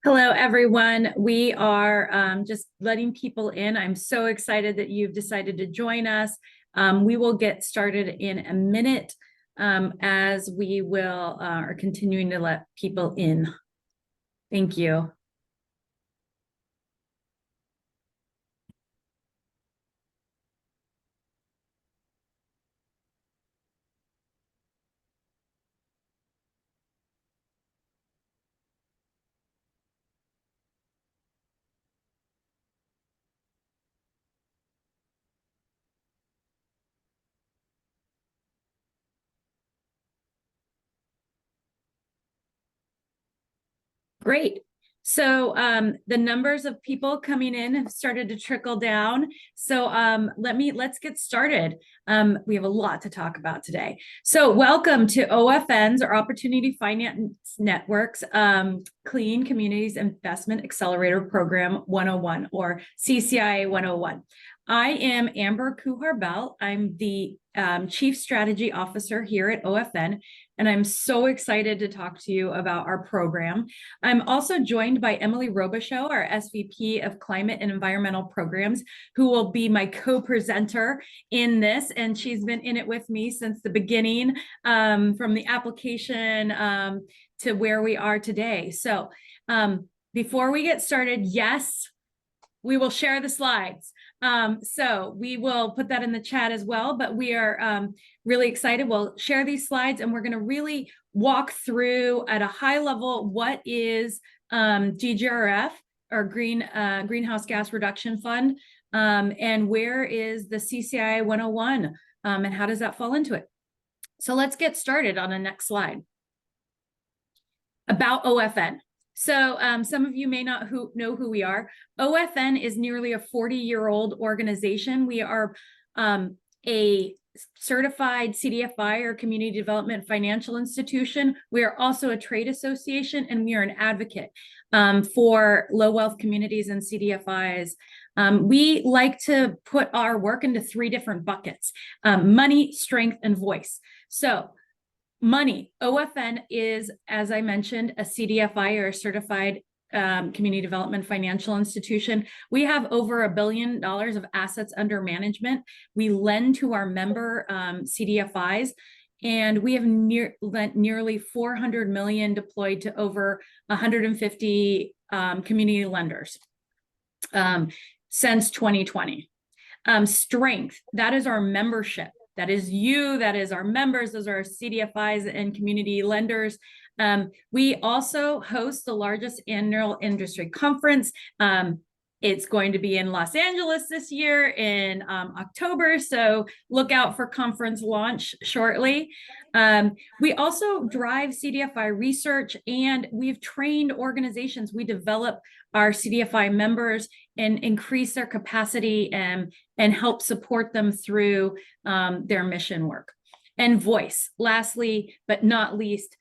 Hello, everyone. We are just letting people in. I'm so excited that you've decided to join us. We will get started in a minute as we will are continuing to let people in. Thank you. Great. So the numbers of people coming in have started to trickle down. So let's get started. We have a lot to talk about today. So welcome to OFN's, or Opportunity Finance Network's Clean Communities Investment Accelerator Program 101, or CCIA 101. I am Amber Kuhar-Bell. I'm the Chief Strategy Officer here at OFN, and I'm so excited to talk to you about our program. I'm also joined by Emily Robichaux, our SVP of Climate and Environmental Programs, who will be my co-presenter in this, and she's been in it with me since the beginning, from the application to where we are today. So before we get started, yes, we will share the slides. So we will put that in the chat as well, but we are really excited. We'll share these slides and we're going to really walk through at a high level what is GGRF, or Greenhouse Gas Reduction Fund, and where is the CCIA 101, and how does that fall into it. So let's get started on the next slide. About OFN. So some of you may not know who we are. OFN is nearly a 40-year-old organization. We are a certified CDFI, or Community Development Financial Institution. We are also a trade association, and we are an advocate for low wealth communities and CDFIs. We like to put our work into three different buckets: money, strength, and voice. So money, OFN is, as I mentioned, a CDFI, or a certified community development financial institution. We have over $1 billion of assets under management. We lend to our member CDFIs, and we have lent nearly $400 million deployed to over 150 community lenders since 2020. Strength, that is our membership. That is you, that is our members, those are our CDFIs and community lenders. We also host the largest annual industry conference. It's going to be in Los Angeles this year in October, so look out for conference launch shortly. We also drive CDFI research, and we've trained organizations. We develop our CDFI members and increase their capacity and help support them through their mission work. And voice, lastly but not least,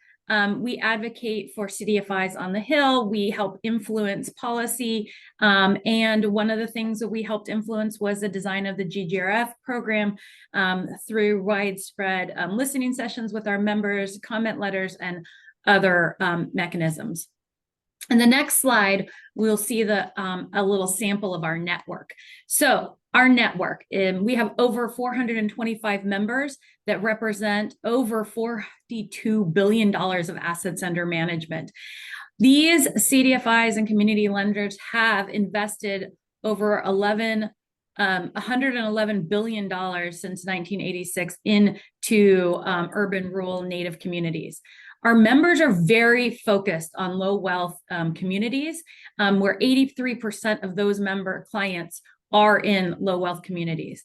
we advocate for CDFIs on the Hill. We help influence policy. And one of the things that we helped influence was the design of the GGRF program through widespread listening sessions with our members, comment letters, and other mechanisms. In the next slide, we'll see a little sample of our network. So our network, we have over 425 members that represent over $42 billion of assets under management. These CDFIs and community lenders have invested over $111 billion since 1986 into urban, rural, Native communities. Our members are very focused on low wealth communities, where 83% of those member clients are in low wealth communities.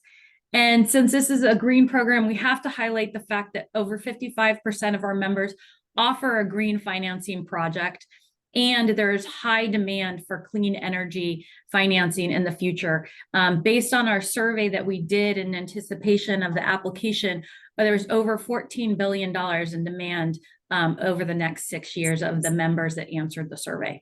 And since this is a green program, we have to highlight the fact that over 55% of our members offer a green financing project, and there's high demand for clean energy financing in the future. Based on our survey that we did in anticipation of the application, there's over $14 billion in demand over the next 6 years of the members that answered the survey.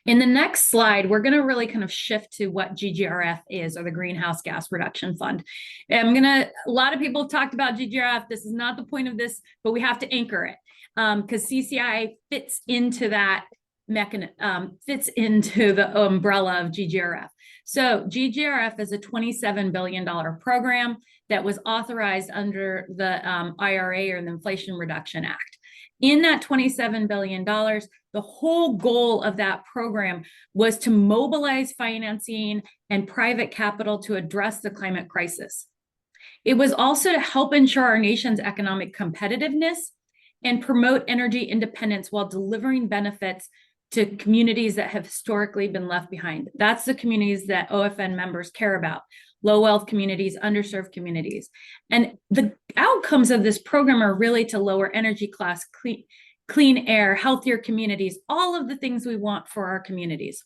In the next slide, we're going to really kind of shift to what GGRF is, or the Greenhouse Gas Reduction Fund. A lot of people have talked about GGRF. This is not the point of this, but we have to anchor it because CCIA fits into that fits into the umbrella of GGRF. So GGRF is a $27 billion program that was authorized under the IRA, or the Inflation Reduction Act. In that $27 billion, the whole goal of that program was to mobilize financing and private capital to address the climate crisis. It was also to help ensure our nation's economic competitiveness and promote energy independence while delivering benefits to communities that have historically been left behind. That's the communities that OFN members care about: low wealth communities, underserved communities. And the outcomes of this program are really to lower energy costs, clean air, healthier communities, all of the things we want for our communities.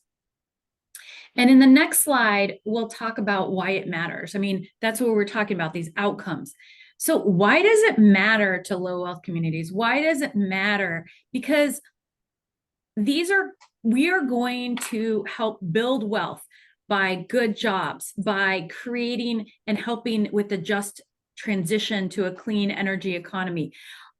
And in the next slide, we'll talk about why it matters. I mean, that's what we're talking about, these outcomes. So why does it matter to low wealth communities? Why does it matter? Because we are going to help build wealth by good jobs, by creating and helping with the just transition to a clean energy economy.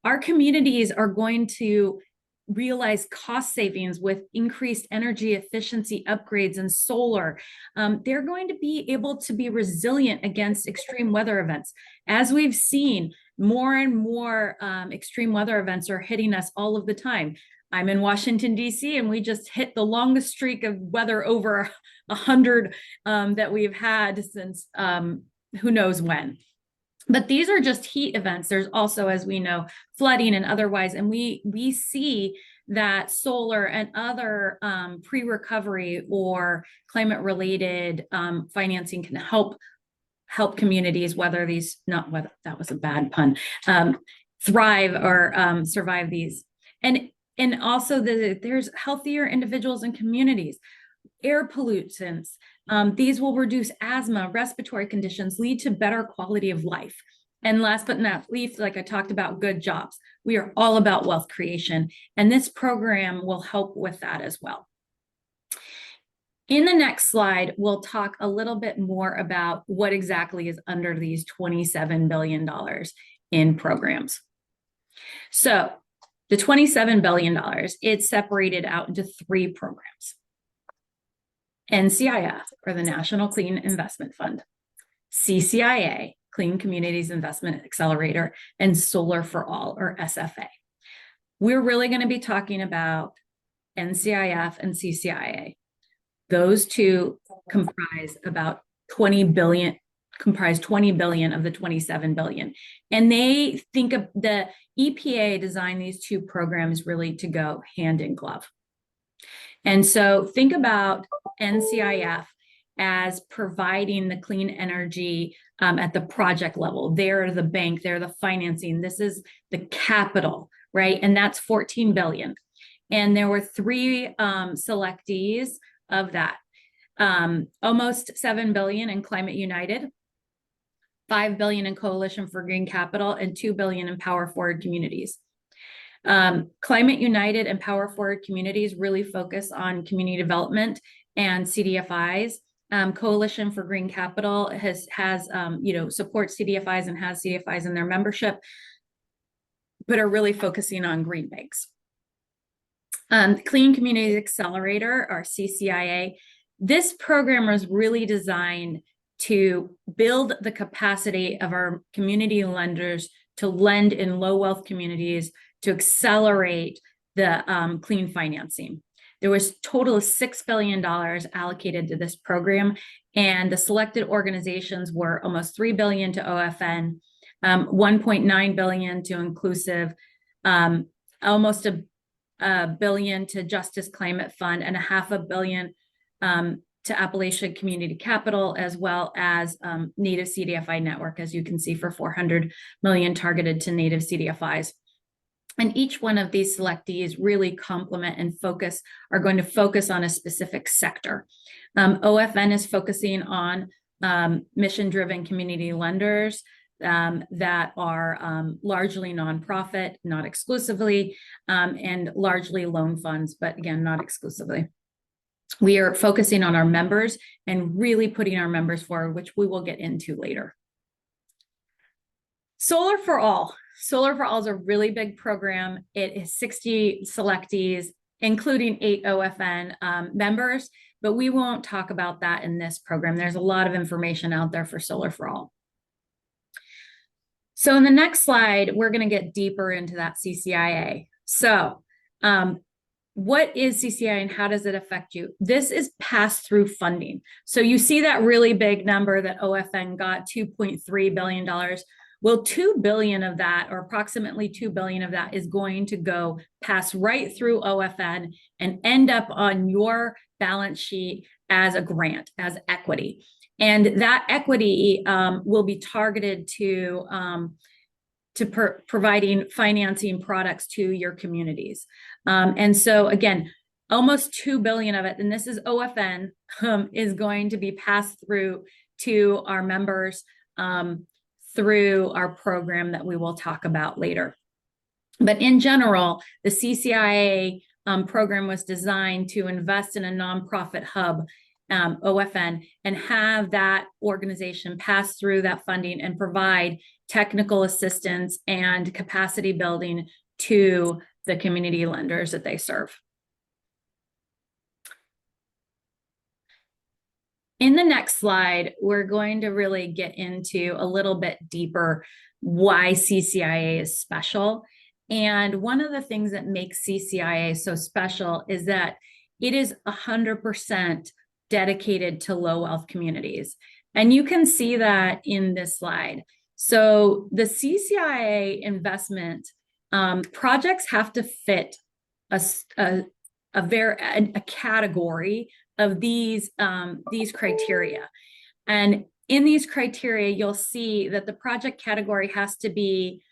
Our communities are going to realize cost savings with increased energy efficiency upgrades and solar. They're going to be able to be resilient against extreme weather events. As we've seen, more and more extreme weather events are hitting us all of the time. I'm in Washington, D.C., and we just hit the longest streak of weather over 100 that we've had since who knows when. But these are just heat events. There's also, as we know, flooding and otherwise. And we see that solar and other pre-recovery or climate-related financing can help communities weather these, not whether that was a bad pun, thrive or survive these. And also there's healthier individuals and communities. Air pollutants, these will reduce asthma, respiratory conditions, lead to better quality of life. And last but not least, like I talked about, good jobs. We are all about wealth creation, and this program will help with that as well. In the next slide, we'll talk a little bit more about what exactly is under these $27 billion in programs. So the $27 billion, it's separated out into 3 programs. NCIF, or the National Clean Investment Fund, CCIA, Clean Communities Investment Accelerator, and Solar for All, or SFA. We're really going to be talking about NCIF and CCIA. Those two comprise 20 billion of the 27 billion. And they think of the EPA designed these 2 programs really to go hand in glove. And so think about NCIF as providing the clean energy at the project level. They're the bank, they're the financing. This is the capital, right? And that's 14 billion. And there were 3 selectees of that. Almost 7 billion in Climate United, 5 billion in Coalition for Green Capital, and 2 billion in Power Forward Communities. Climate United and Power Forward Communities really focus on community development and CDFIs. Coalition for Green Capital has supports CDFIs and has CDFIs in their membership, but are really focusing on green banks. Clean Communities Accelerator, or CCIA, this program was really designed to build the capacity of our community lenders to lend in low wealth communities to accelerate the clean financing. There was a total of $6 billion allocated to this program, and the selected organizations were almost $3 billion to OFN, 1.9 billion to Inclusive, almost a billion to Justice Climate Fund, and $500 million to Appalachian Community Capital, as well as Native CDFI Network, as you can see, for 400 million targeted to Native CDFIs. And each one of these selectees really complement and are going to focus on a specific sector. OFN is focusing on mission-driven community lenders that are largely nonprofit, not exclusively, and largely loan funds, but again, not exclusively. We are focusing on our members and really putting our members forward, which we will get into later. Solar for All. Solar for All is a really big program. It is 60 selectees, including 8 OFN members, but we won't talk about that in this program. There's a lot of information out there for Solar for All. So in the next slide, we're going to get deeper into that CCIA. So what is CCIA and how does it affect you? This is pass-through funding. So you see that really big number that OFN got, $2.3 billion. Well, 2 billion of that, or approximately 2 billion of that, is going to go pass right through OFN and end up on your balance sheet as a grant, as equity. And that equity will be targeted to providing financing products to your communities. And so again, almost 2 billion of it, and this is OFN, is going to be passed through to our members through our program that we will talk about later. But in general, the CCIA program was designed to invest in a nonprofit hub, OFN, and have that organization pass through that funding and provide technical assistance and capacity building to the community lenders that they serve. In the next slide, we're going to really get into a little bit deeper why CCIA is special. And one of the things that makes CCIA so special is that it is 100% dedicated to low wealth communities. And you can see that in this slide. So the CCIA investment projects have to fit a category of these criteria. And in these criteria, you'll see that the project category has to be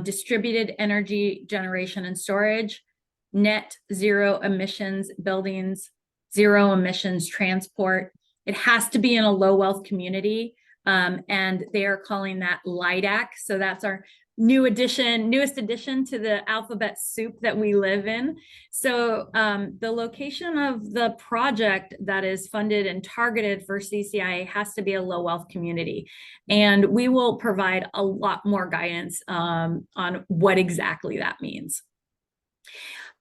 distributed energy generation and storage, net zero emissions buildings, zero emissions transport. It has to be in a low wealth community. And they are calling that LIDAC. So that's our newest addition to the alphabet soup that we live in. So the location of the project that is funded and targeted for CCIA has to be a low wealth community. And we will provide a lot more guidance on what exactly that means.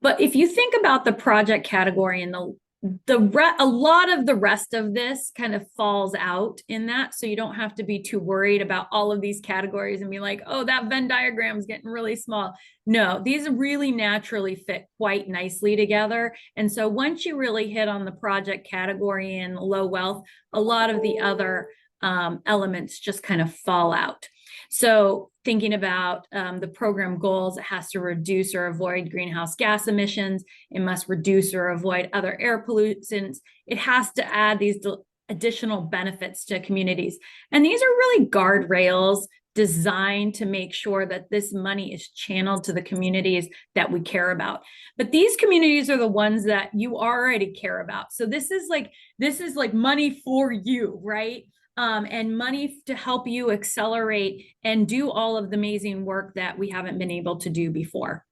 But if you think about the project category and a lot of the rest of this kind of falls out in that. So you don't have to be too worried about all of these categories and be like, oh, that Venn diagram is getting really small. No, these really naturally fit quite nicely together. And so once you really hit on the project category and low wealth, a lot of the other elements just kind of fall out. So thinking about the program goals, it has to reduce or avoid greenhouse gas emissions. It must reduce or avoid other air pollutants. It has to add these additional benefits to communities. And these are really guardrails designed to make sure that this money is channeled to the communities that we care about. But these communities are the ones that you already care about. So this is like money for you, right? And money to help you accelerate and do all of the amazing work that we haven't been able to do before.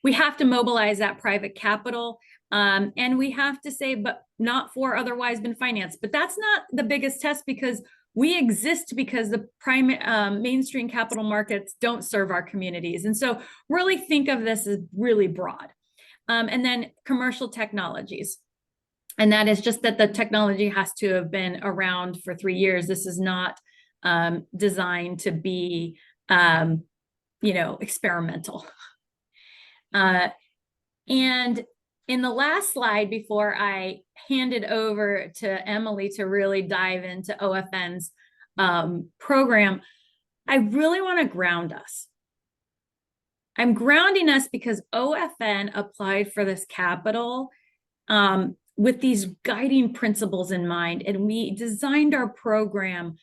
We have to mobilize that private capital, and we have to say, but not for otherwise been financed. But that's not the biggest test, because we exist because the mainstream capital markets don't serve our communities. And so really think of this as really broad. And then commercial technologies. And that is just that the technology has to have been around for 3 years. This is not designed to be, experimental. And in the last slide, before I hand it over to Emily to really dive into OFN's program, I really want to ground us. I'm grounding us because OFN applied for this capital with these guiding principles in mind. And we designed our program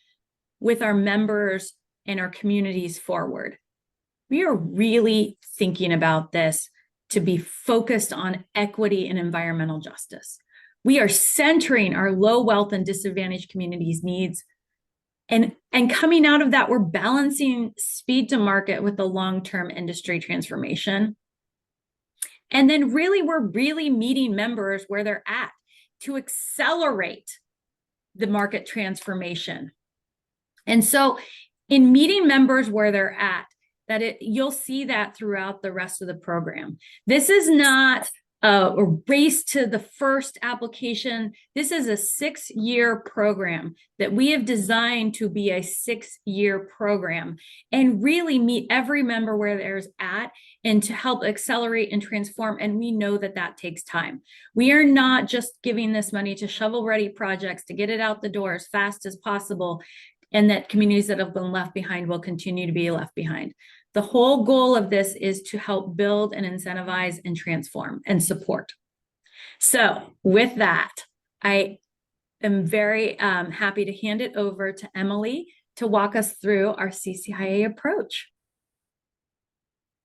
with our members and our communities forward. We are really thinking about this to be focused on equity and environmental justice. We are centering our low wealth and disadvantaged communities' needs. And coming out of that, we're balancing speed to market with the long-term industry transformation. And then we're really meeting members where they're at to accelerate the market transformation. And so in meeting members where they're at, you'll see that throughout the rest of the program. This is not a race to the first application. This is a 6-year program that we have designed to be a 6-year program and really meet every member where there's at and to help accelerate and transform. And we know that that takes time. We are not just giving this money to shovel-ready projects to get it out the door as fast as possible, and that communities that have been left behind will continue to be left behind. The whole goal of this is to help build and incentivize and transform and support. So with that, I am very happy to hand it over to Emily to walk us through our CCIA approach.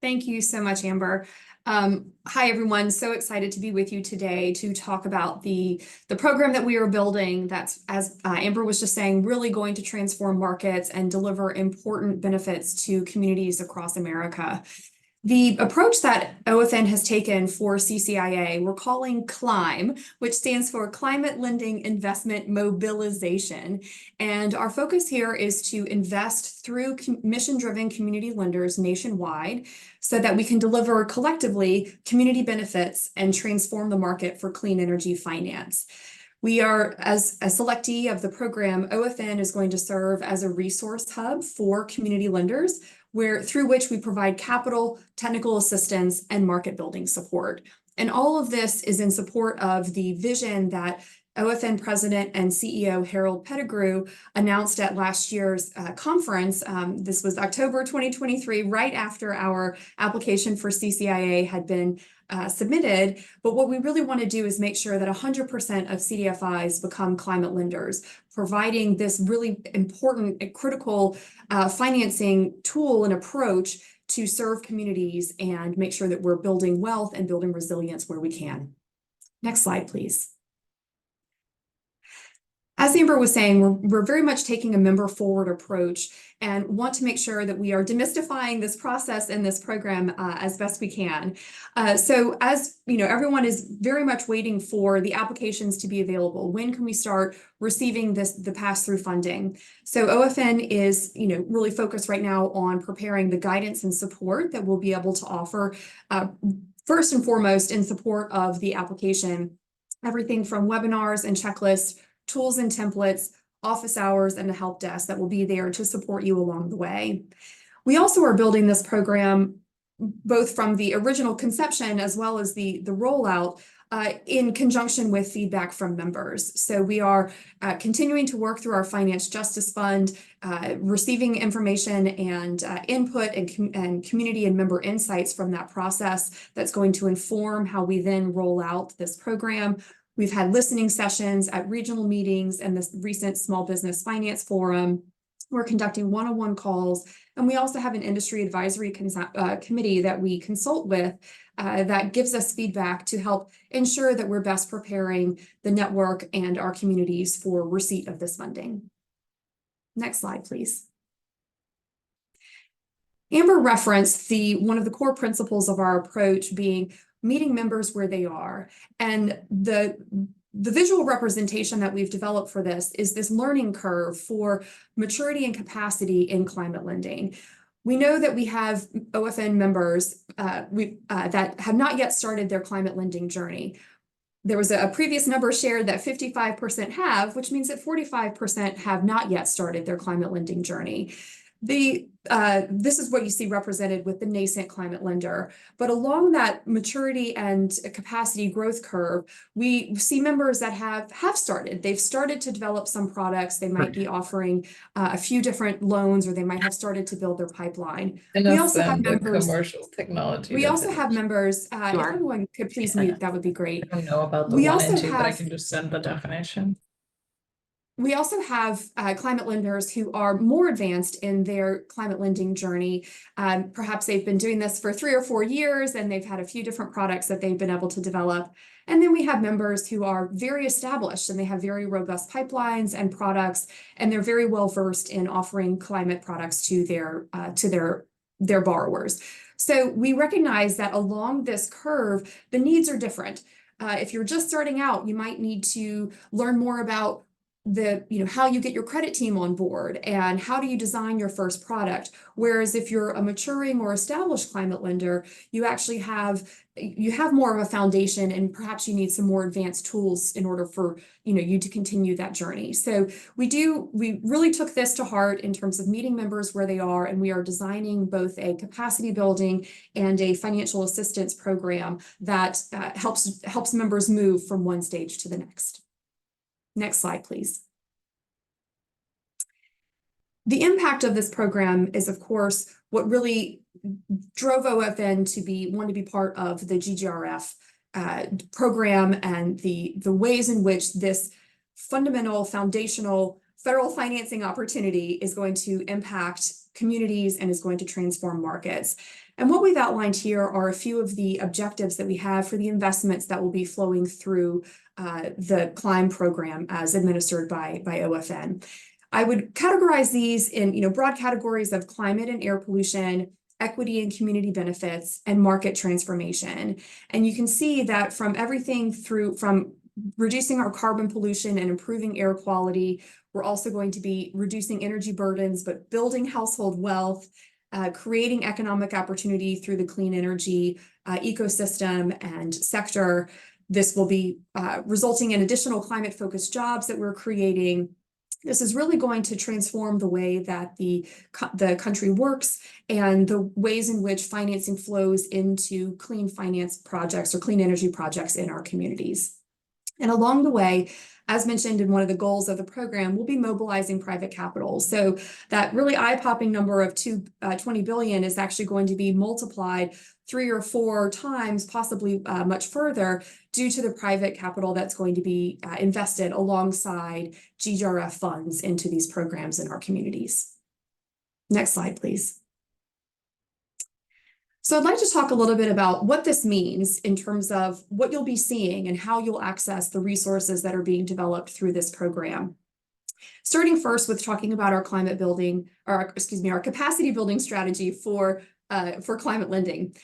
Thank you so much, Amber. Hi, everyone. So excited to be with you today to talk about the program that we are building that's, as Amber was just saying, really going to transform markets and deliver important benefits to communities across America. The approach that OFN has taken for CCIA, we're calling CLIME, which stands for Climate Lending Investment Mobilization. And our focus here is to invest through mission-driven community lenders nationwide so that we can deliver collectively community benefits and transform the market for clean energy finance. We are, as a selectee of the program, OFN is going to serve as a resource hub for community lenders, through which we provide capital, technical assistance, and market building support. And all of this is in support of the vision that OFN President and CEO Harold Pettigrew announced at last year's conference. This was October 2023, right after our application for CCIA had been submitted. But what we really want to do is make sure that 100% of CDFIs become climate lenders, providing this really important and critical financing tool and approach to serve communities and make sure that we're building wealth and building resilience where we can. Next slide, please. As Amber was saying, we're very much taking a member-forward approach and want to make sure that we are demystifying this process and this program as best we can. So as you know, everyone is very much waiting for the applications to be available. When can we start receiving the pass-through funding? So OFN is really focused right now on preparing the guidance and support that we'll be able to offer, first and foremost in support of the application, everything from webinars and checklists, tools and templates, office hours, and a help desk that will be there to support you along the way. We also are building this program both from the original conception as well as the rollout in conjunction with feedback from members. So we are continuing to work through our Finance Justice Fund, receiving information and input and community and member insights from that process that's going to inform how we then roll out this program. We've had listening sessions at regional meetings and this recent Small Business Finance Forum. We're conducting one-on-one calls, and we also have an industry advisory committee that we consult with that gives us feedback to help ensure that we're best preparing the network and our communities for receipt of this funding. Next slide, please. Amber referenced one of the core principles of our approach being meeting members where they are. And the visual representation that we've developed for this is this learning curve for maturity and capacity in climate lending. We know that we have OFN members that have not yet started their climate lending journey. There was a previous number shared that 55% have, which means that 45% have not yet started their climate lending journey. This is what you see represented with the nascent climate lender. But along that maturity and capacity growth curve, we see members that have started. They've started to develop some products. They might be offering a few different loans, or they might have started to build their pipeline. We also have members. Commercial technology. We also have members. If everyone could please mute, that would be great. I don't know about the 1 and 2, but I can just send the definition. We also have climate lenders who are more advanced in their climate lending journey. Perhaps they've been doing this for 3 or 4 years, and they've had a few different products that they've been able to develop. And then we have members who are very established, and they have very robust pipelines and products, and they're very well versed in offering climate products to their borrowers. So we recognize that along this curve, the needs are different. If you're just starting out, you might need to learn more about how you get your credit team on board and how do you design your first product. Whereas if you're a maturing or established climate lender, you actually have more of a foundation, and perhaps you need some more advanced tools in order for you to continue that journey. So we really took this to heart in terms of meeting members where they are, and we are designing both a capacity building and a financial assistance program that helps members move from one stage to the next. Next slide, please. The impact of this program is, of course, what really drove OFN to want to be part of the GGRF program, and the ways in which this fundamental, foundational federal financing opportunity is going to impact communities and is going to transform markets. And what we've outlined here are a few of the objectives that we have for the investments that will be flowing through the CLIMB program as administered by OFN. I would categorize these in broad categories of climate and air pollution, equity and community benefits, and market transformation. And you can see that from everything from reducing our carbon pollution and improving air quality, we're also going to be reducing energy burdens, but building household wealth, creating economic opportunity through the clean energy ecosystem and sector. This will be resulting in additional climate-focused jobs that we're creating. This is really going to transform the way that the country works and the ways in which financing flows into clean finance projects or clean energy projects in our communities. And along the way, as mentioned in one of the goals of the program, we'll be mobilizing private capital. So that really eye-popping number of 20 billion is actually going to be multiplied 3 or 4 times, possibly much further, due to the private capital that's going to be invested alongside GGRF funds into these programs in our communities. Next slide, please. So I'd like to talk a little bit about what this means in terms of what you'll be seeing and how you'll access the resources that are being developed through this program. Starting first with talking about our climate building, or excuse me, our capacity building strategy for climate lending.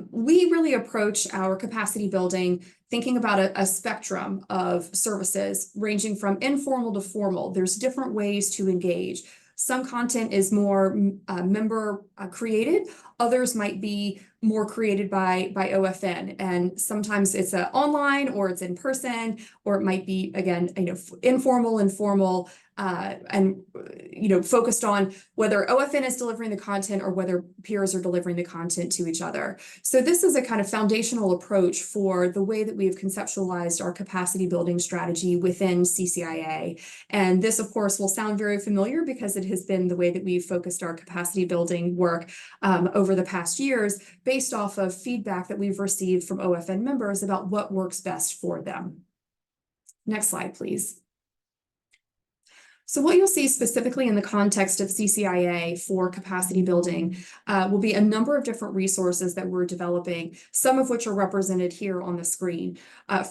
We really approach our capacity building thinking about a spectrum of services ranging from informal to formal. There's different ways to engage. Some content is more member created. Others might be more created by OFN. And sometimes it's online, or it's in person, or it might be, again, informal and formal, and focused on whether OFN is delivering the content or whether peers are delivering the content to each other. So this is a kind of foundational approach for the way that we have conceptualized our capacity building strategy within CCIA. And this, of course, will sound very familiar because it has been the way that we've focused our capacity building work over the past years, based off of feedback that we've received from OFN members about what works best for them. Next slide, please. So what you'll see specifically in the context of CCIA for capacity building will be a number of different resources that we're developing, some of which are represented here on the screen.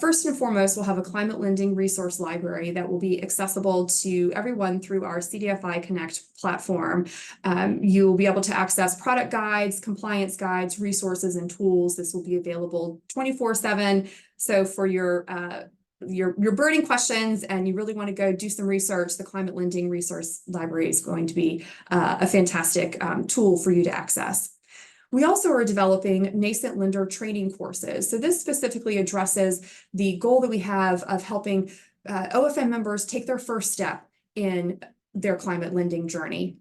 First and foremost, we'll have a climate lending resource library that will be accessible to everyone through our CDFI Connect platform. You'll be able to access product guides, compliance guides, resources, and tools. This will be available 24/7. So for your burning questions and you really want to go do some research, the Climate Lending Resource Library is going to be a fantastic tool for you to access. We also are developing nascent lender training courses. So this specifically addresses the goal that we have of helping OFN members take their first step in their climate lending journey.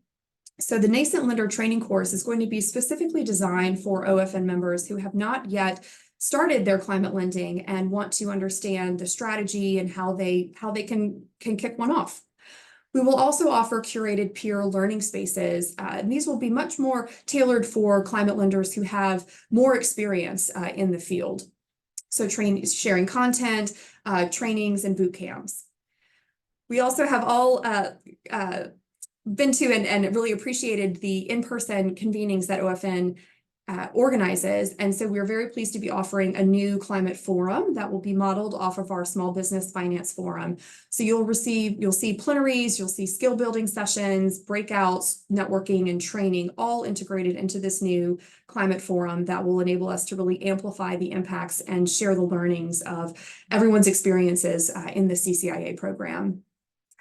So the nascent lender training course is going to be specifically designed for OFN members who have not yet started their climate lending and want to understand the strategy and how they can kick one off. We will also offer curated peer learning spaces. And these will be much more tailored for climate lenders who have more experience in the field. So sharing content, trainings, and boot camps. We also have all been to and really appreciated the in-person convenings that OFN organizes. And so we're very pleased to be offering a new climate forum that will be modeled off of our small business finance forum. So you'll see plenaries, you'll see skill building sessions, breakouts, networking, and training, all integrated into this new climate forum that will enable us to really amplify the impacts and share the learnings of everyone's experiences in the CCIA program.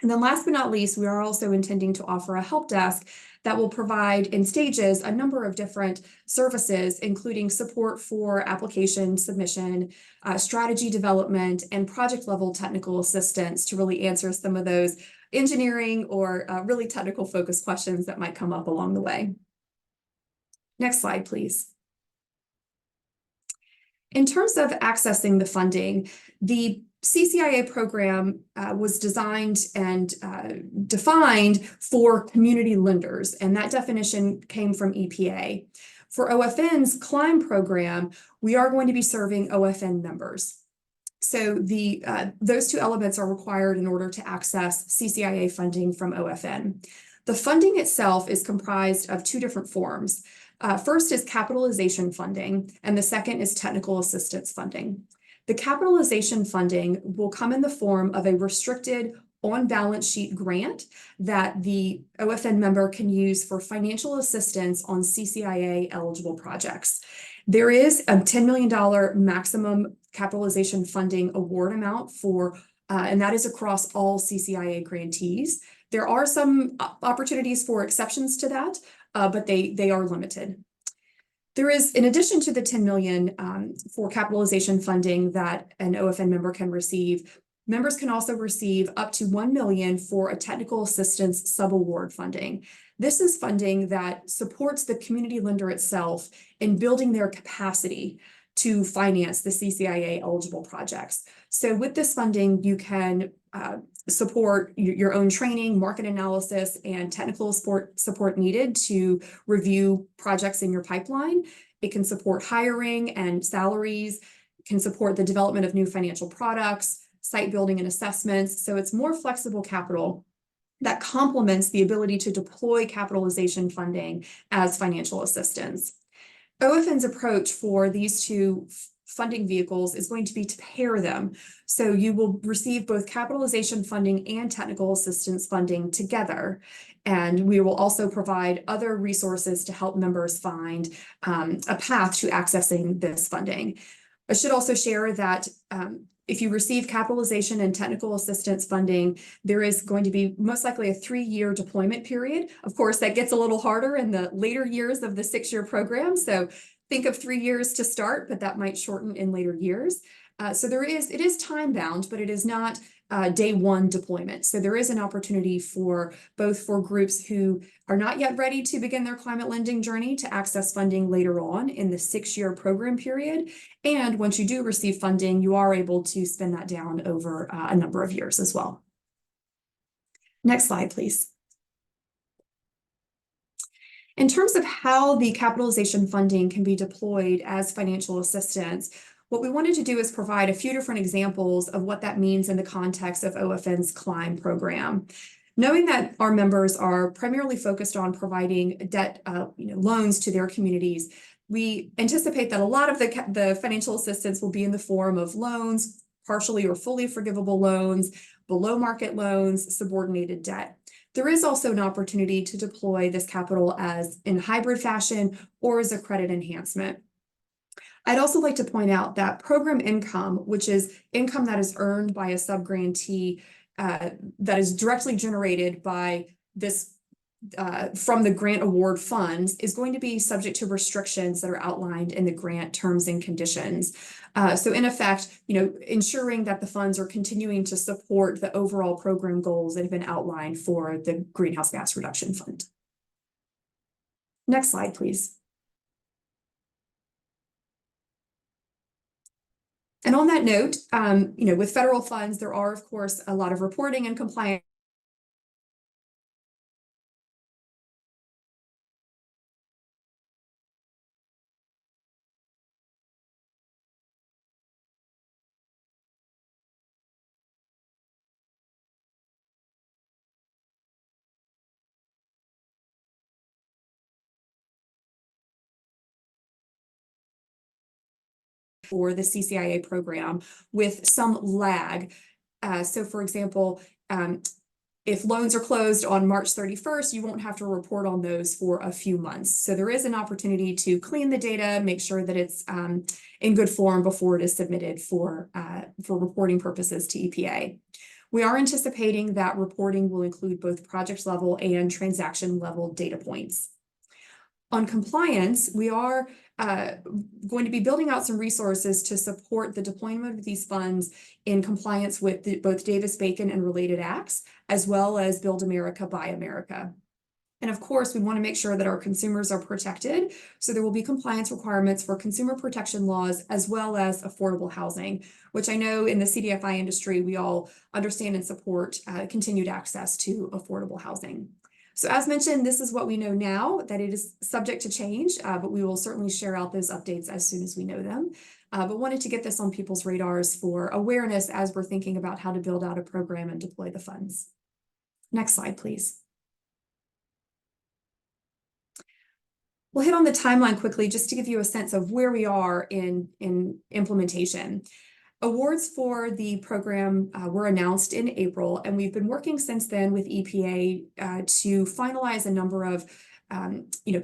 And then last but not least, we are also intending to offer a help desk that will provide in stages a number of different services, including support for application submission, strategy development, and project level technical assistance to really answer some of those engineering or really technical focused questions that might come up along the way. Next slide, please. In terms of accessing the funding, the CCIA program was designed and defined for community lenders, and that definition came from EPA. For OFN's Climb program, we are going to be serving OFN members. So those two elements are required in order to access CCIA funding from OFN. The funding itself is comprised of two different forms. First is capitalization funding, and the second is technical assistance funding. The capitalization funding will come in the form of a restricted on-balance sheet grant that the OFN member can use for financial assistance on CCIA eligible projects. There is a $10 million maximum capitalization funding award amount for, and that is across all CCIA grantees. There are some opportunities for exceptions to that, but they are limited. There is, in addition to the $10 million for capitalization funding that an OFN member can receive, members can also receive up to $1 million for a technical assistance subaward funding. This is funding that supports the community lender itself in building their capacity to finance the CCIA eligible projects. So with this funding, you can support your own training, market analysis, and technical support needed to review projects in your pipeline. It can support hiring and salaries, can support the development of new financial products, site building and assessments. So it's more flexible capital that complements the ability to deploy capitalization funding as financial assistance. OFN's approach for these two funding vehicles is going to be to pair them. So you will receive both capitalization funding and technical assistance funding together. And we will also provide other resources to help members find a path to accessing this funding. I should also share that if you receive capitalization and technical assistance funding, there is going to be most likely a 3-year deployment period. Of course, that gets a little harder in the later years of the 6-year program. So think of 3 years to start, but that might shorten in later years. So it is time bound, but it is not day one deployment. So there is an opportunity for groups who are not yet ready to begin their climate lending journey to access funding later on in the 6-year program period. And once you do receive funding, you are able to spend that down over a number of years as well. Next slide, please. In terms of how the capitalization funding can be deployed as financial assistance, what we wanted to do is provide a few different examples of what that means in the context of OFN's Climb program. Knowing that our members are primarily focused on providing debt loans to their communities, we anticipate that a lot of the financial assistance will be in the form of loans, partially or fully forgivable loans, below market loans, subordinated debt. There is also an opportunity to deploy this capital as in hybrid fashion or as a credit enhancement. I'd also like to point out that program income, which is income that is earned by a subgrantee that is directly generated by this from the grant award funds, is going to be subject to restrictions that are outlined in the grant terms and conditions. So in effect, ensuring that the funds are continuing to support the overall program goals that have been outlined for the Greenhouse Gas Reduction Fund. Next slide, please. And on that note, with federal funds, there are, of course, a lot of reporting and compliance for the CCIA program with some lag. So for example, if loans are closed on March 31st, you won't have to report on those for a few months. So there is an opportunity to clean the data, make sure that it's in good form before it is submitted for reporting purposes to EPA. We are anticipating that reporting will include both project level and transaction level data points. On compliance, we are going to be building out some resources to support the deployment of these funds in compliance with both Davis-Bacon and related acts, as well as Build America, Buy America. And of course, we want to make sure that our consumers are protected. So there will be compliance requirements for consumer protection laws, as well as affordable housing, which I know in the CDFI industry, we all understand and support continued access to affordable housing. So as mentioned, this is what we know now, that it is subject to change, but we will certainly share out those updates as soon as we know them. But wanted to get this on people's radars for awareness as we're thinking about how to build out a program and deploy the funds. Next slide, please. We'll hit on the timeline quickly just to give you a sense of where we are in implementation. Awards for the program were announced in April, and we've been working since then with EPA to finalize a number of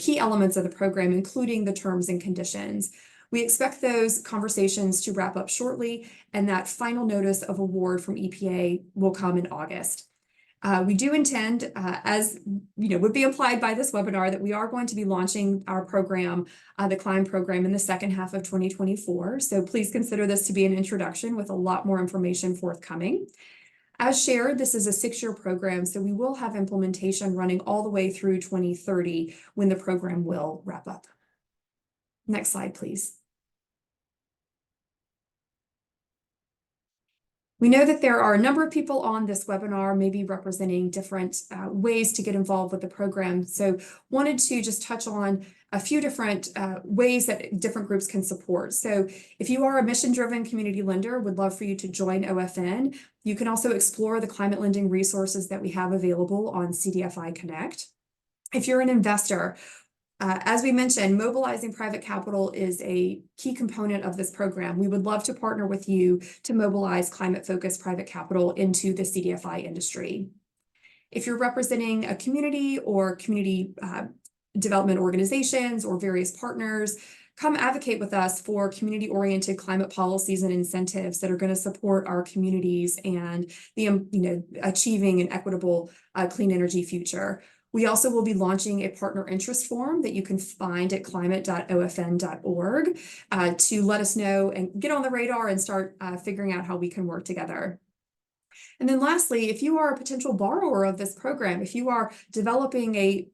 key elements of the program, including the terms and conditions. We expect those conversations to wrap up shortly, and that final notice of award from EPA will come in August. We do intend, as would be implied by this webinar, that we are going to be launching our program, the CLIMB program, in the second half of 2024. So please consider this to be an introduction with a lot more information forthcoming. As shared, this is a 6-year program, so we will have implementation running all the way through 2030 when the program will wrap up. Next slide, please. We know that there are a number of people on this webinar, maybe representing different ways to get involved with the program. So wanted to just touch on a few different ways that different groups can support. So if you are a mission-driven community lender, would love for you to join OFN. You can also explore the climate lending resources that we have available on CDFI Connect. If you're an investor, as we mentioned, mobilizing private capital is a key component of this program. We would love to partner with you to mobilize climate-focused private capital into the CDFI industry. If you're representing a community or community development organizations or various partners, come advocate with us for community-oriented climate policies and incentives that are going to support our communities and the achieving an equitable clean energy future. We also will be launching a partner interest form that you can find at climate.ofn.org to let us know and get on the radar and start figuring out how we can work together. And then lastly, if you are a potential borrower of this program, if you are developing a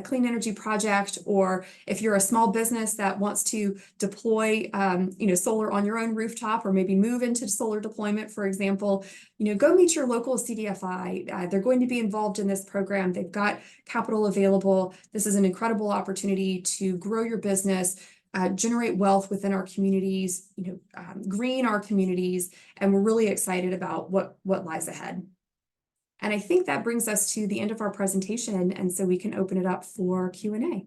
clean energy project, or if you're a small business that wants to deploy solar on your own rooftop, or maybe move into solar deployment, for example, go meet your local CDFI. They're going to be involved in this program. They've got capital available. This is an incredible opportunity to grow your business, generate wealth within our communities, green our communities, and we're really excited about what lies ahead. And I think that brings us to the end of our presentation, and so we can open it up for Q&A.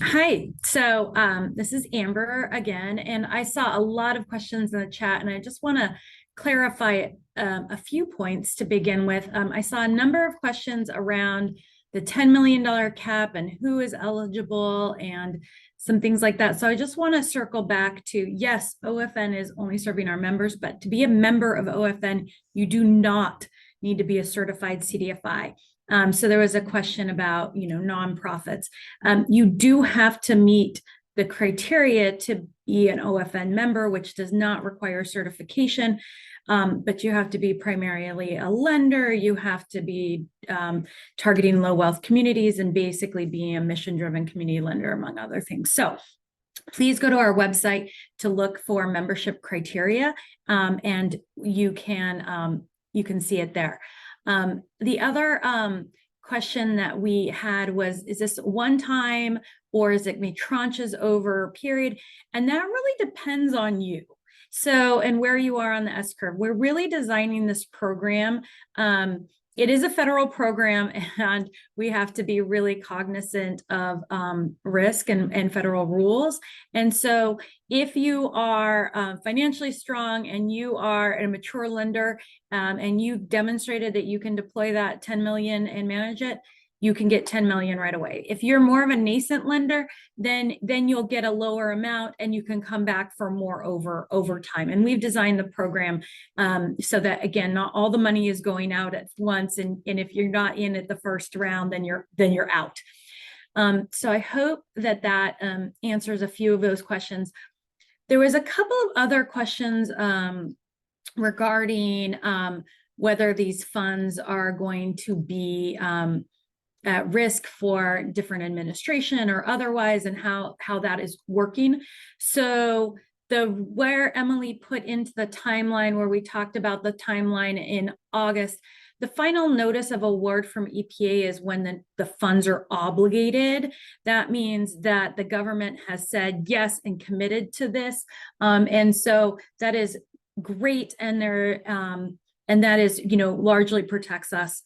Hi, so this is Amber again, and I saw a lot of questions in the chat, and I just want to clarify a few points to begin with. I saw a number of questions around the $10 million cap and who is eligible and some things like that. So I just want to circle back to, yes, OFN is only serving our members, but to be a member of OFN, you do not need to be a certified CDFI. So there was a question about, nonprofits. You do have to meet the criteria to be an OFN member, which does not require certification. But you have to be primarily a lender. You have to be targeting low wealth communities and basically being a mission-driven community lender, among other things. So please go to our website to look for membership criteria, and you can see it there. The other question that we had was, is this one time or is it made tranches over a period? And that really depends on you. So, and where you are on the S curve. We're really designing this program. It is a federal program, and we have to be really cognizant of risk and federal rules. And so if you are financially strong and you are a mature lender and you demonstrated that you can deploy that 10 million and manage it, you can get 10 million right away. If you're more of a nascent lender, then you'll get a lower amount and you can come back for more over time. And we've designed the program so that, again, not all the money is going out at once. And if you're not in at the first round, then you're out. So I hope that answers a few of those questions. There was a couple of other questions regarding whether these funds are going to be at risk for different administration or otherwise, and how that is working. So where Emily put into the timeline, where we talked about the timeline in August, the final notice of award from EPA is when the funds are obligated. That means that the government has said yes and committed to this. And so that is great. And that is, largely protects us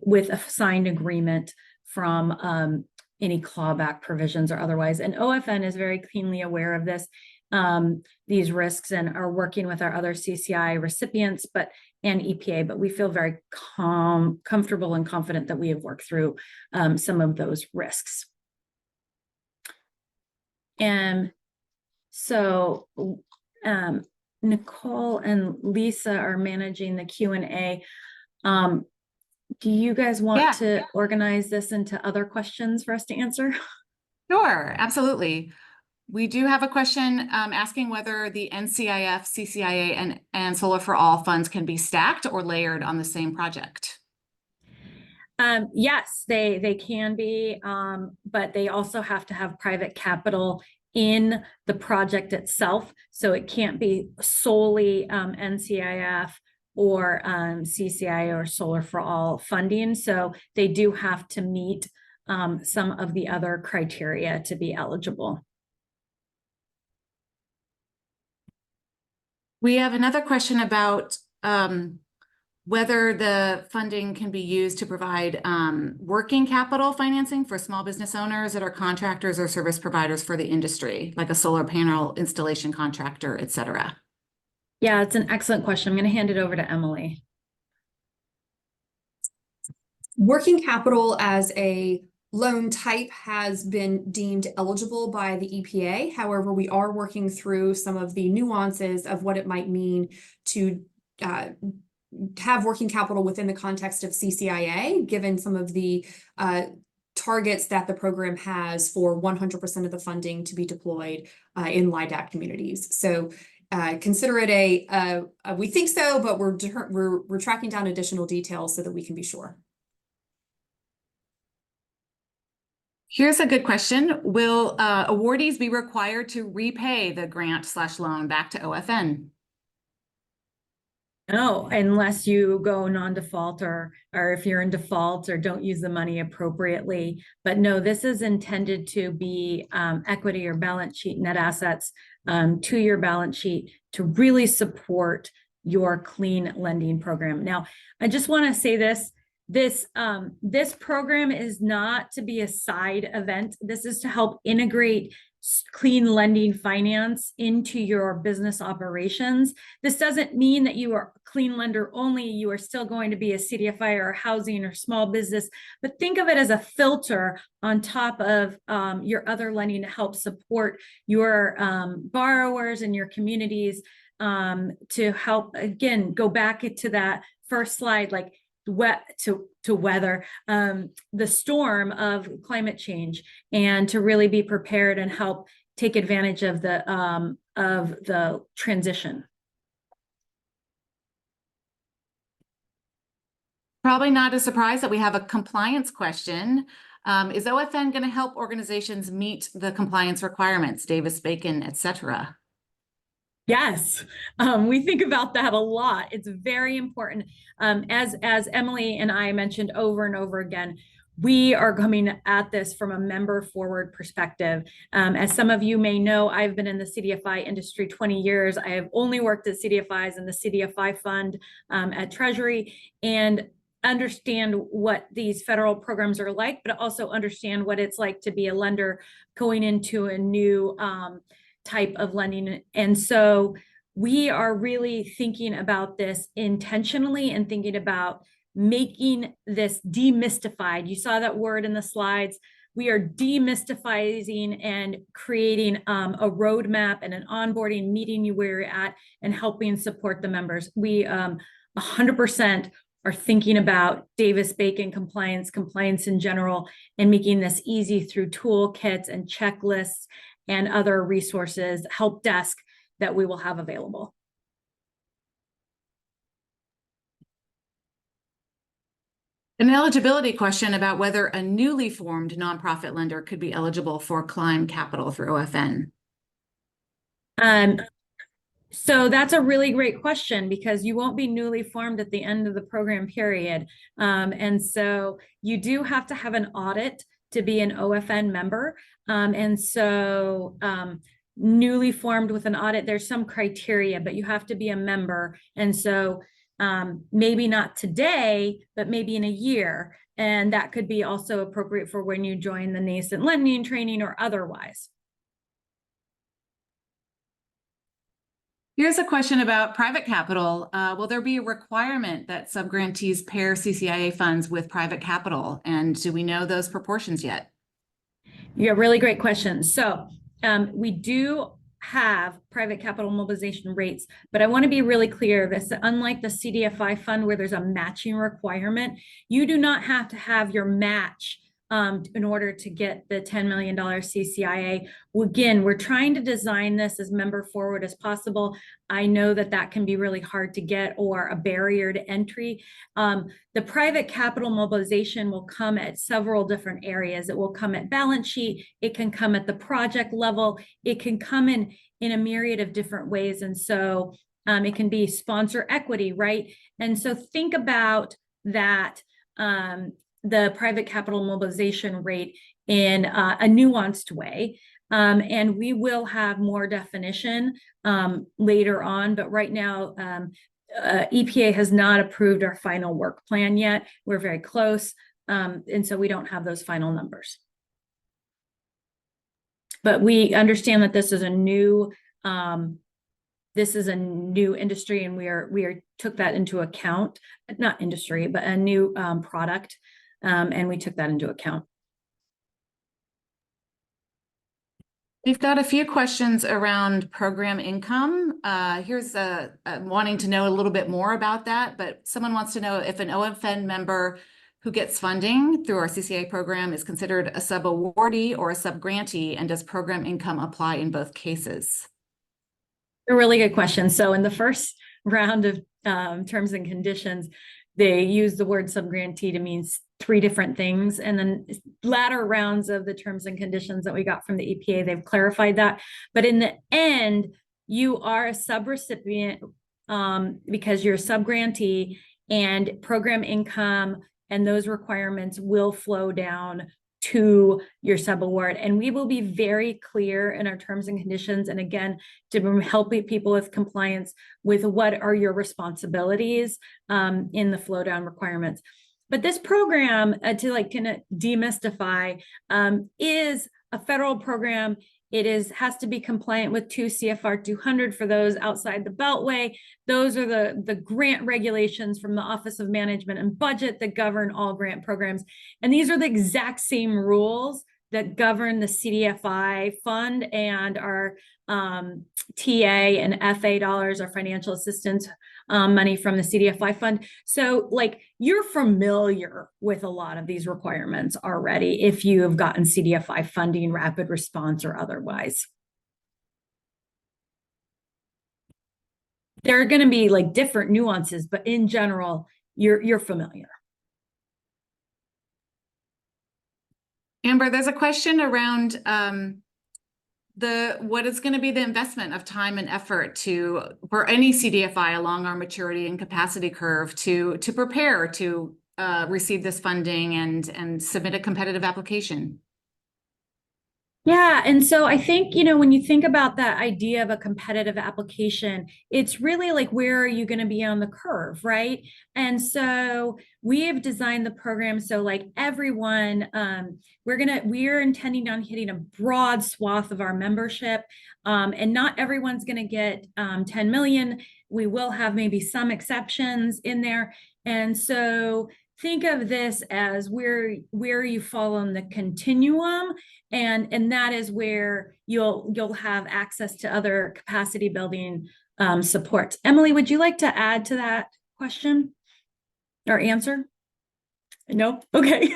with a signed agreement from any clawback provisions or otherwise. And OFN is very keenly aware of these risks, and are working with our other CCIA recipients, and EPA, but we feel very comfortable and confident that we have worked through some of those risks. And so Nicole and Lisa are managing the Q&A. Do you guys want to organize this into other questions for us to answer? Sure, absolutely. We do have a question asking whether the NCIF, CCIA, and Solar for All funds can be stacked or layered on the same project. Yes, they can be, but they also have to have private capital in the project itself. So it can't be solely NCIF or CCIA or Solar for All funding. So they do have to meet some of the other criteria to be eligible. We have another question about whether the funding can be used to provide working capital financing for small business owners that are contractors or service providers for the industry, like a solar panel installation contractor, et cetera. Yeah, it's an excellent question. I'm going to hand it over to Emily. Working capital as a loan type has been deemed eligible by the EPA. However, we are working through some of the nuances of what it might mean to have working capital within the context of CCIA, given some of the targets that the program has for 100% of the funding to be deployed in LIDAC communities. So consider it we think so, but we're tracking down additional details so that we can be sure. Here's a good question. Will awardees be required to repay the grant/loan back to OFN? No, unless you go non-default or if you're in default or don't use the money appropriately. But no, this is intended to be equity or balance sheet net assets to your balance sheet to really support your clean lending program. Now, I just want to say this program is not to be a side event. This is to help integrate clean lending finance into your business operations. This doesn't mean that you are a clean lender only. You are still going to be a CDFI or housing or small business, but think of it as a filter on top of your other lending to help support your borrowers and your communities to help, again, go back to that first slide, like to weather the storm of climate change, and to really be prepared and help take advantage of the transition. Probably not a surprise that we have a compliance question. Is OFN going to help organizations meet the compliance requirements, Davis-Bacon, et cetera? Yes, we think about that a lot. It's very important. As Emily and I mentioned over and over again, we are coming at this from a member forward perspective. As some of you may know, I've been in the CDFI industry 20 years. I have only worked at CDFIs and the CDFI fund at Treasury, and understand what these federal programs are like, but also understand what it's like to be a lender going into a new type of lending. And so we are really thinking about this intentionally and thinking about making this demystified. You saw that word in the slides. We are demystifying and creating a roadmap and an onboarding, meeting you where you're at and helping support the members. We 100% are thinking about Davis-Bacon compliance in general, and making this easy through toolkits and checklists and other resources, help desk that we will have available. An eligibility question about whether a newly formed nonprofit lender could be eligible for Climb Capital through OFN. So that's a really great question, because you won't be newly formed at the end of the program period. And so you do have to have an audit to be an OFN member. And so newly formed with an audit, there's some criteria, but you have to be a member. And so maybe not today, but maybe in a year. And that could be also appropriate for when you join the nascent lending training or otherwise. Here's a question about private capital. Will there be a requirement that subgrantees pair CCIA funds with private capital? And do we know those proportions yet? Yeah, really great question. So we do have private capital mobilization rates, but I want to be really clear this, unlike the CDFI fund where there's a matching requirement, you do not have to have your match in order to get the $10 million CCIA. Again, we're trying to design this as member forward as possible. I know that that can be really hard to get or a barrier to entry. The private capital mobilization will come at several different areas. It will come at balance sheet. It can come at the project level. It can come in a myriad of different ways. And so it can be sponsor equity, right? And so think about that, the private capital mobilization rate in a nuanced way. And we will have more definition later on, but right now, EPA has not approved our final work plan yet. We're very close, and so we don't have those final numbers. But we understand that this is a new industry, and we took that into account. Not industry, but a new product, and we took that into account. We've got a few questions around program income. Here's wanting to know a little bit more about that, but someone wants to know if an OFN member who gets funding through our CCIA program is considered a sub-awardee or a sub-grantee, and does program income apply in both cases? A really good question. So in the first round of terms and conditions, they use the word sub-grantee to mean 3 different things. And then latter rounds of the terms and conditions that we got from the EPA, they've clarified that. But in the end, you are a subrecipient because you're a sub-grantee, and program income and those requirements will flow down to your sub-award. And we will be very clear in our terms and conditions, and again, to help people with compliance with what are your responsibilities in the flow down requirements. But this program, to kind of demystify, is a federal program. It has to be compliant with 2 CFR 200 for those outside the Beltway. Those are the grant regulations from the Office of Management and Budget that govern all grant programs. And these are the exact same rules that govern the CDFI fund and our TA and FA dollars, our financial assistance money from the CDFI fund. So you're familiar with a lot of these requirements already if you have gotten CDFI funding, rapid response, or otherwise. There are going to be different nuances, but in general, you're familiar. Amber, there's a question around what is going to be the investment of time and effort for any CDFI along our maturity and capacity curve to prepare to receive this funding and submit a competitive application. Yeah, and so I think, when you think about that idea of a competitive application, it's really where are you going to be on the curve, right? And so we have designed the program so everyone, we're intending on hitting a broad swath of our membership, and not everyone's going to get 10 million. We will have maybe some exceptions in there. And so think of this as where you fall on the continuum, and that is where you'll have access to other capacity building supports. Emily, would you like to add to that question or answer? No? Okay.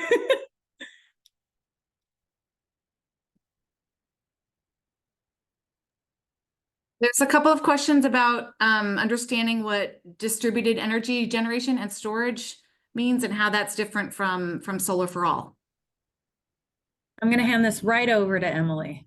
There's a couple of questions about understanding what distributed energy generation and storage means and how that's different from solar for all. I'm going to hand this right over to Emily.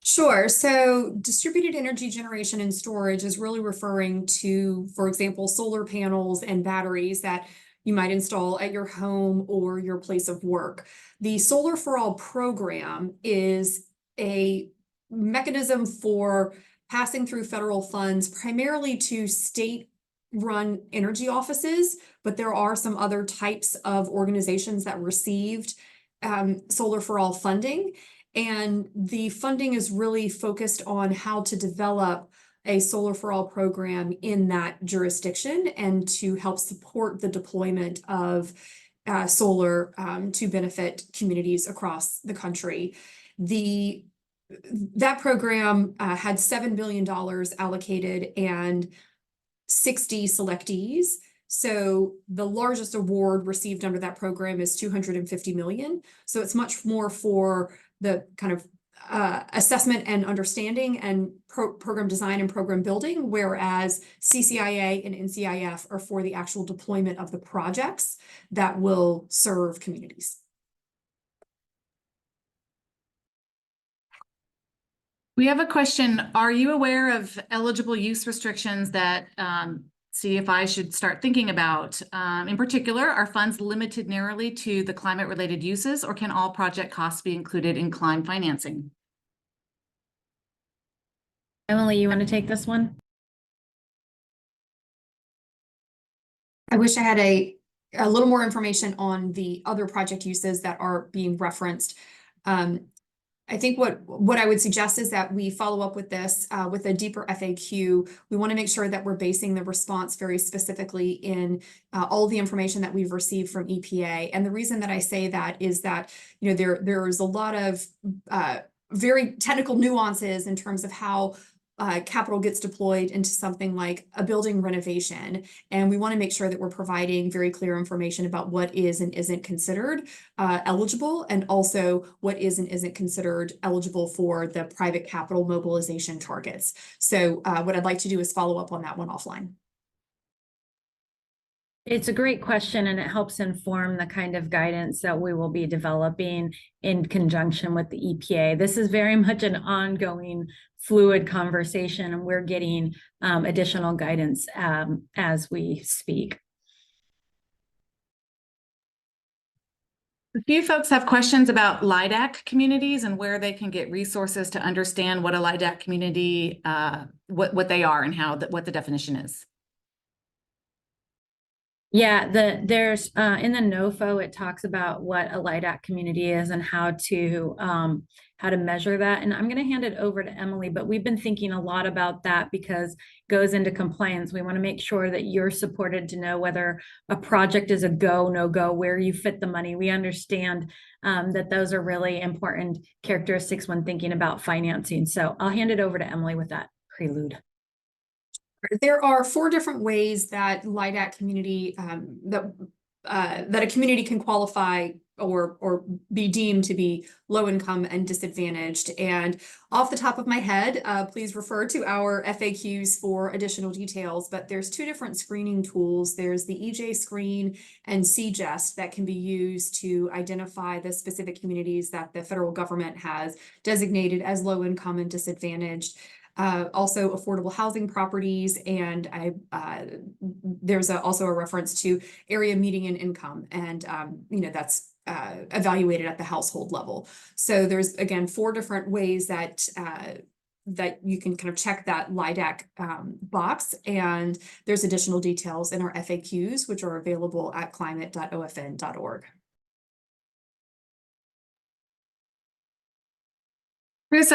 Sure. So distributed energy generation and storage is really referring to, for example, solar panels and batteries that you might install at your home or your place of work. The Solar for All program is a mechanism for passing through federal funds primarily to state-run energy offices, but there are some other types of organizations that received Solar for All funding. And the funding is really focused on how to develop a Solar for All program in that jurisdiction and to help support the deployment of solar to benefit communities across the country. That program had $7 billion allocated and 60 selectees. So the largest award received under that program is $250 million. So it's much more for the kind of assessment and understanding and program design and program building, whereas CCIA and NCIF are for the actual deployment of the projects that will serve communities. We have a question. Are you aware of eligible use restrictions that CFI should start thinking about? In particular, are funds limited narrowly to the climate-related uses, or can all project costs be included in climb financing? Emily, you want to take this one? I wish I had a little more information on the other project uses that are being referenced. I think what I would suggest is that we follow up with this with a deeper FAQ. We want to make sure that we're basing the response very specifically in all the information that we've received from EPA. And the reason that I say that is that, you know, there's a lot of very technical nuances in terms of how capital gets deployed into something like a building renovation. And we want to make sure that we're providing very clear information about what is and isn't considered eligible, and also what is and isn't considered eligible for the private capital mobilization targets. So what I'd like to do is follow up on that one offline. It's a great question, and it helps inform the kind of guidance that we will be developing in conjunction with the EPA. This is very much an ongoing fluid conversation, and we're getting additional guidance as we speak. A few folks have questions about LIDAC communities and where they can get resources to understand what a LIDAC community, what they are and what the definition is. Yeah, there's in the NOFO, it talks about what a LIDAC community is and how to measure that. And I'm going to hand it over to Emily, but we've been thinking a lot about that because it goes into compliance. We want to make sure that you're supported to know whether a project is a go, no go, where you fit the money. We understand that those are really important characteristics when thinking about financing. So I'll hand it over to Emily with that prelude. There are 4 different ways that LIDAC community that a community can qualify or be deemed to be low income and disadvantaged. And off the top of my head, please refer to our FAQs for additional details. But there's 2 different screening tools. There's the EJ Screen and CGEST that can be used to identify the specific communities that the federal government has designated as low income and disadvantaged. Also affordable housing properties, and there's also a reference to area median income, and you know, that's evaluated at the household level. So there's again 4 different ways that that you can kind of check that LIDAC box, and there's additional details in our FAQs, which are available at climate.ofn.org. Here's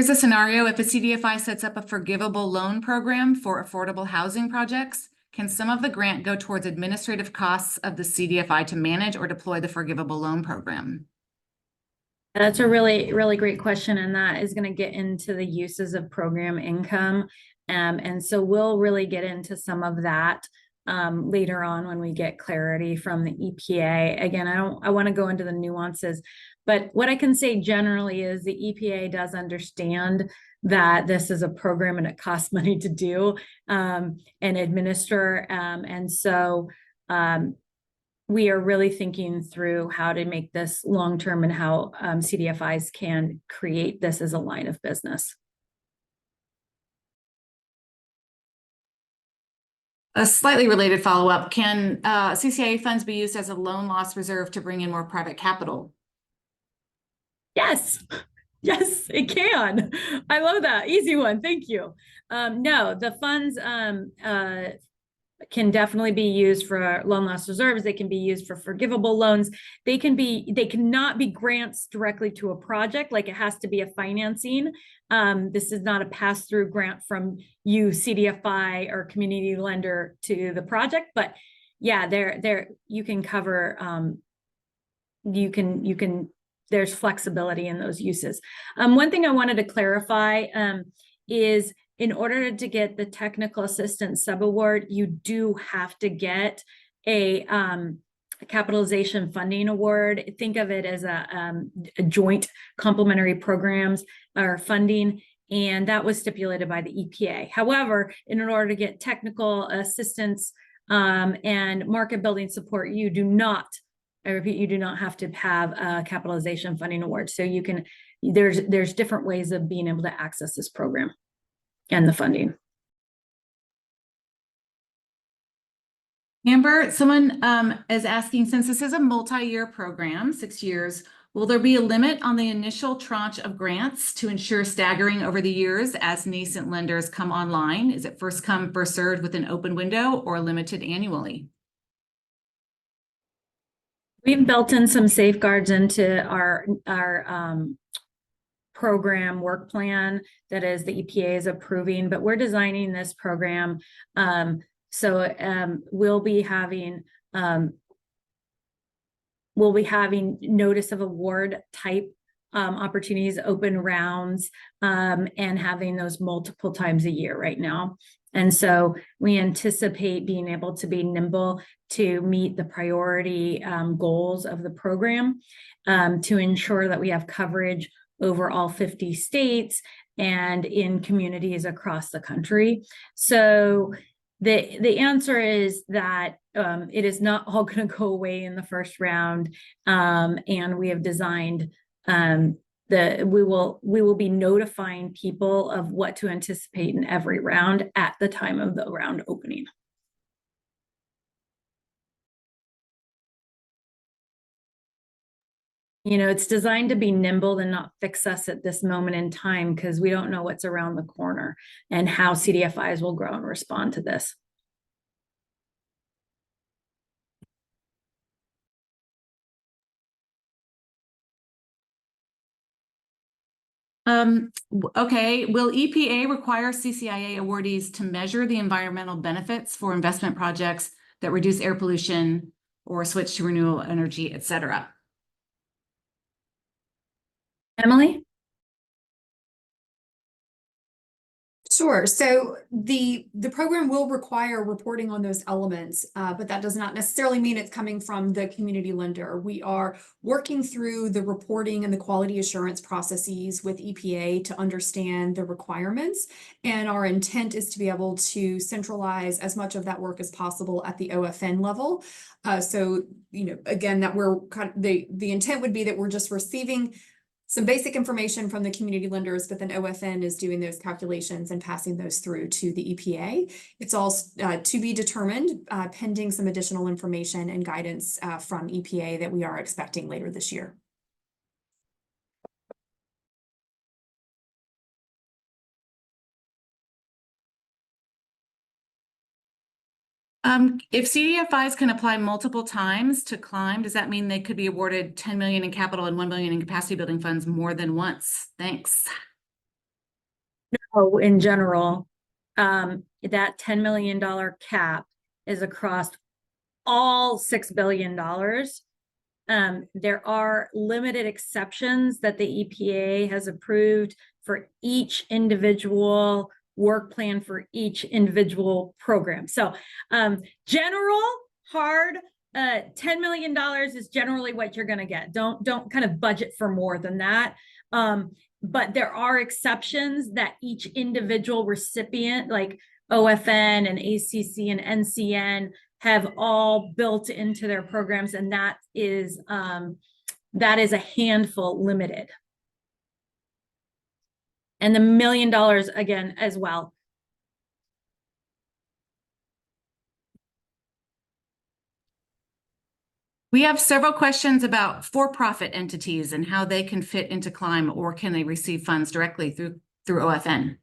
a scenario. If a CDFI sets up a forgivable loan program for affordable housing projects, can some of the grant go towards administrative costs of the CDFI to manage or deploy the forgivable loan program? That's a really, really great question. And that is going to get into the uses of program income. And so we'll really get into some of that later on when we get clarity from the EPA. Again, I want to go into the nuances, but what I can say generally is the EPA does understand that this is a program and it costs money to do and administer. And so we are really thinking through how to make this long-term and how CDFIs can create this as a line of business. A slightly related follow-up, can CCIA funds be used as a loan loss reserve to bring in more private capital? Yes, yes, it can. I love that. Easy one. Thank you. No, the funds can definitely be used for loan loss reserves. They can be used for forgivable loans. They cannot be grants directly to a project, like it has to be a financing. This is not a pass-through grant from you, CDFI or community lender to the project, but yeah, you can cover, there's flexibility in those uses. One thing I wanted to clarify is in order to get the technical assistance subaward, you do have to get a capitalization funding award. Think of it as a joint complementary programs or funding, and that was stipulated by the EPA. However, in order to get technical assistance and market building support, you do not, I repeat, you do not have to have a capitalization funding award. So you can, there's different ways of being able to access this program and the funding. Amber, someone is asking, since this is a multi-year program, 6 years, will there be a limit on the initial tranche of grants to ensure staggering over the years as nascent lenders come online? Is it first come, first served with an open window or limited annually? We've built in some safeguards into our program work plan that is the EPA is approving, but we're designing this program. We'll be having notice of award type opportunities, open rounds, and having those multiple times a year right now. And so we anticipate being able to be nimble to meet the priority goals of the program to ensure that we have coverage over all 50 states and in communities across the country. So the answer is that it is not all going to go away in the first round, and we have designed we will be notifying people of what to anticipate in every round at the time of the round opening. You know, it's designed to be nimble and not fix us at this moment in time because we don't know what's around the corner and how CDFIs will grow and respond to this. Okay, will EPA require CCIA awardees to measure the environmental benefits for investment projects that reduce air pollution or switch to renewable energy, et cetera? Emily? Sure. So the program will require reporting on those elements, but that does not necessarily mean it's coming from the community lender. We are working through the reporting and the quality assurance processes with EPA to understand the requirements. And our intent is to be able to centralize as much of that work as possible at the OFN level. So, you know, again, that we're kind of, the intent would be that we're just receiving some basic information from the community lenders, but then OFN is doing those calculations and passing those through to the EPA. It's all to be determined pending some additional information and guidance from EPA that we are expecting later this year. If CDFIs can apply multiple times to climb, does that mean they could be awarded 10 million in capital and 1 million in capacity building funds more than once? Thanks. Oh, in general, that $10 million cap is across all $6 billion. There are limited exceptions that the EPA has approved for each individual work plan for each individual program. So general hard, $10 million is generally what you're going to get. Don't kind of budget for more than that. But there are exceptions that each individual recipient, like OFN and ACC and NCN, have all built into their programs, and that is a handful limited. And the $1 million again as well. We have several questions about for-profit entities and how they can fit into CLIMB, or can they receive funds directly through OFN?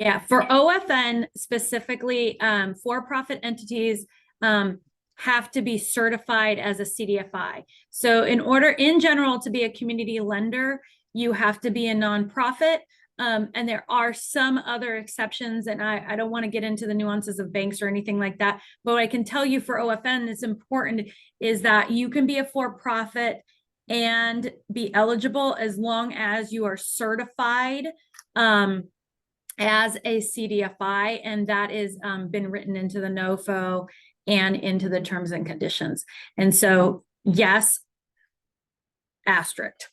Yeah, for OFN specifically, for-profit entities have to be certified as a CDFI. So in general, to be a community lender, you have to be a nonprofit. And there are some other exceptions, and I don't want to get into the nuances of banks or anything like that. But what I can tell you for OFN that's important is that you can be a for-profit and be eligible as long as you are certified as a CDFI, and that is been written into the NOFO and into the terms and conditions. And so, yes, asterisk.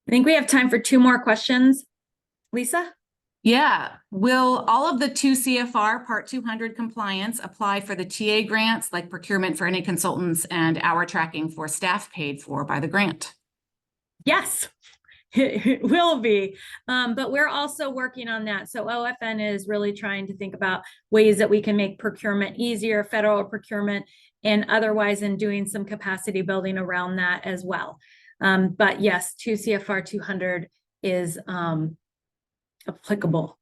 I think we have time for 2 more questions. Lisa? Yeah. Will all of the 2 CFR Part 200 compliance apply for the TA grants, like procurement for any consultants and hour tracking for staff paid for by the grant? Yes, it will be. But we're also working on that. So OFN is really trying to think about ways that we can make procurement easier, federal procurement, and otherwise in doing some capacity building around that as well. But yes, 2 CFR 200 is applicable.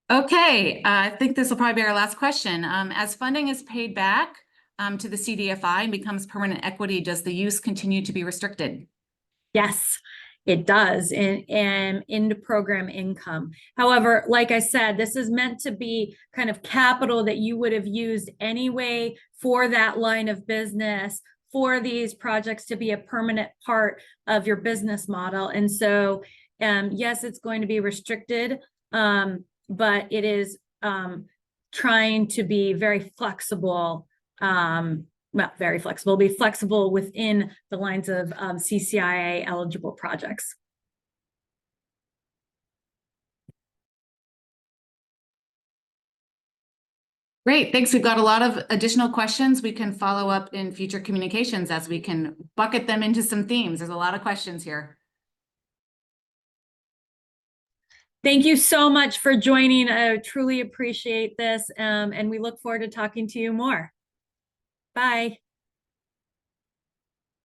Okay, I think this will probably be our last question. As funding is paid back to the CDFI and becomes permanent equity, does the use continue to be restricted? Yes, it does, and into program income. However, like I said, this is meant to be kind of capital that you would have used anyway for that line of business, for these projects to be a permanent part of your business model. And so, yes, it's going to be restricted, but it is trying to be very flexible, not very flexible, be flexible within the lines of CCIA eligible projects. Great, thanks. We've got a lot of additional questions. We can follow up in future communications as we can bucket them into some themes. There's a lot of questions here. Thank you so much for joining. I truly appreciate this, and we look forward to talking to you more. Bye.